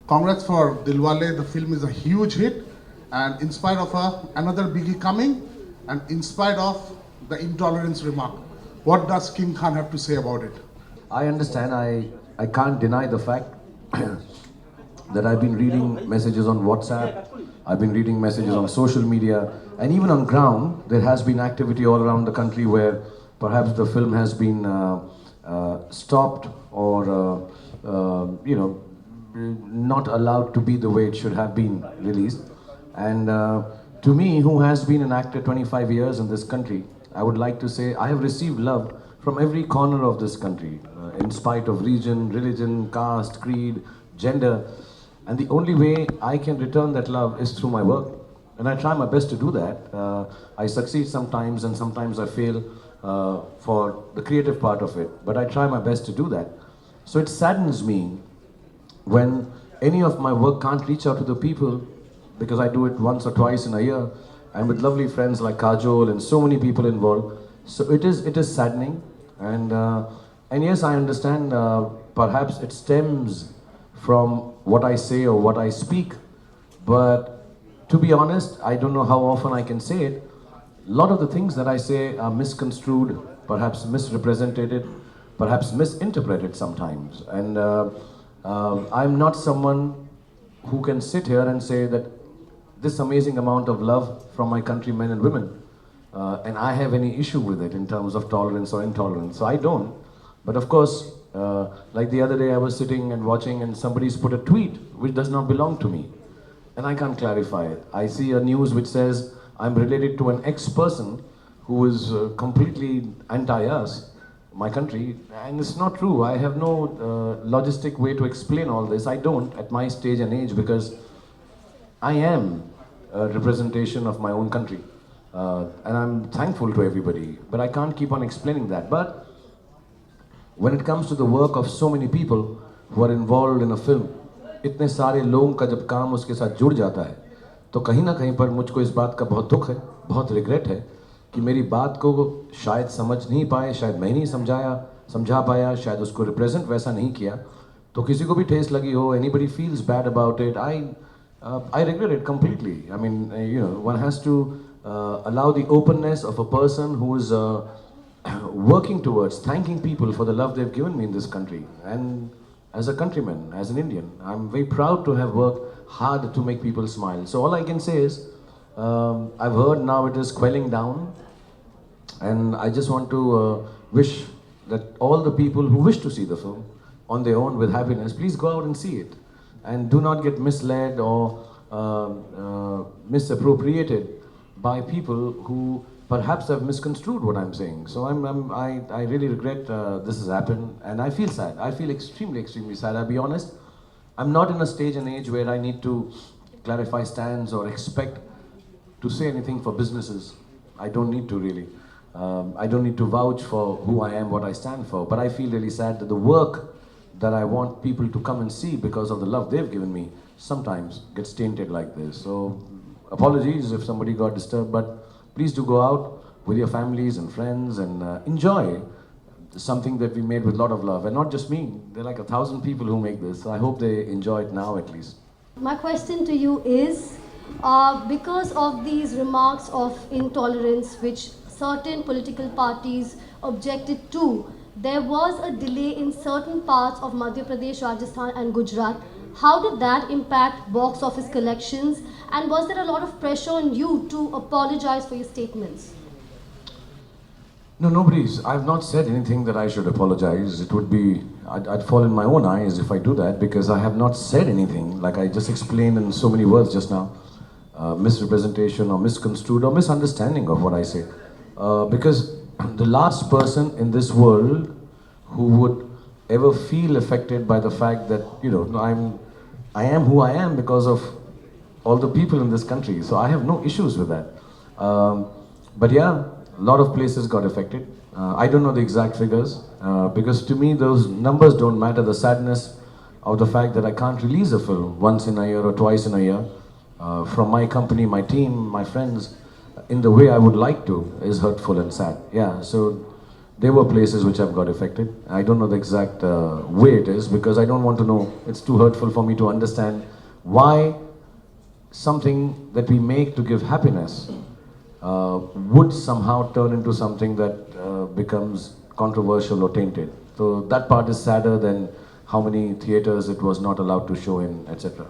Congrats for Dilwale. The film is a huge hit, and in spite of another biggie coming, and in spite of the intolerance remark, what does King Khan have to say about it? I understand. I can't deny the fact that I've been reading messages on WhatsApp, I've been reading messages on social media, and even on ground, there has been activity all around the country where perhaps the film has been stopped or, not allowed to be the way it should have been released. And to me, who has been an actor 25 years in this country, I would like to say I have received love from every corner of this country, in spite of region, religion, caste, creed, gender. And the only way I can return that love is through my work. And I try my best to do that. I succeed sometimes and sometimes I fail for the creative part of it. But I try my best to do that. So it saddens me when any of my work can't reach out to the people, because I do it once or twice in a year and with lovely friends like Kajol and so many people involved. So it is saddening. And yes, I understand perhaps it stems from what I say or what I speak, but to be honest, I don't know how often I can say it. A lot of the things that I say are misconstrued, perhaps misrepresented, perhaps misinterpreted sometimes. And I'm not someone who can sit here and say that this amazing amount of love from my countrymen and women, and I have any issue with it in terms of tolerance or intolerance. So I don't. But of course, like the other day, I was sitting and watching, and somebody's put a tweet which does not belong to me, and I can't clarify it. I see a news which says I'm related to an ex-person who is completely anti-us, my country, and it's not true. I have no logistic way to explain all this. I don't at my stage and age, because I am a representation of my own country, and I'm thankful to everybody. But I can't keep on explaining that. But when it comes to the work of so many people who are involved in a film, इतने सारे लोगों का जब काम उसके साथ जुड़ जाता है, तो कहीं ना कहीं पर मुझको इस बात का बहुत दुख है, बहुत रिग्रेट है कि मेरी बात को शायद समझ नहीं पाए, शायद मैं नहीं समझा पाया, शायद उसको रिप्रेजेंट वैसा नहीं किया, तो किसी को भी ठेस लगी हो, anybody feels bad about it, I regret it completely. I mean, one has to allow the openness of a person who is working towards thanking people for the love they've given me in this country. And as a countryman, as an Indian, I'm very proud to have worked hard to make people smile. So all I can say is, I've heard now it is quelling down, and I just want to wish that all the people who wish to see the film on their own with happiness, please go out and see it. And do not get misled or misappropriated by people who perhaps have misconstrued what I'm saying. So I really regret this has happened, and I feel sad. I feel extremely, extremely sad. I'll be honest. I'm not in a stage and age where I need to clarify stands or expect to say anything for businesses. I don't need to really. I don't need to vouch for who I am, what I stand for. But I feel really sad that the work that I want people to come and see because of the love they've given me sometimes gets tainted like this. So apologies if somebody got disturbed, but please do go out with your families and friends and enjoy something that we made with a lot of love. And not just me, there are like 1,000 people who make this. So I hope they enjoy it now at least. My question to you is, because of these remarks of intolerance which certain political parties objected to, there was a delay in certain parts of Madhya Pradesh, Rajasthan and Gujarat. How did that impact box office collections, and was there a lot of pressure on you to apologize for your statements? No, nobody's. I've not said anything that I should apologize. It would be, I'd fall in my own eyes if I do that, because I have not said anything, like I just explained in so many words just now. Misrepresentation or misconstrued or misunderstanding of what I say. Because the last person in this world who would ever feel affected by the fact that, I am who I am because of all the people in this country. So I have no issues with that. But yeah, a lot of places got affected. I don't know the exact figures, because to me those numbers don't matter. The sadness of the fact that I can't release a film once in a year or twice in a year from my company, my team, my friends, in the way I would like to, is hurtful and sad. Yeah, so there were places which have got affected. I don't know the exact way it is, because I don't want to know. It's too hurtful for me to understand why something that we make to give happiness would somehow turn into something that becomes controversial or tainted. So that part is sadder than how many theaters it was not allowed to show in, etc.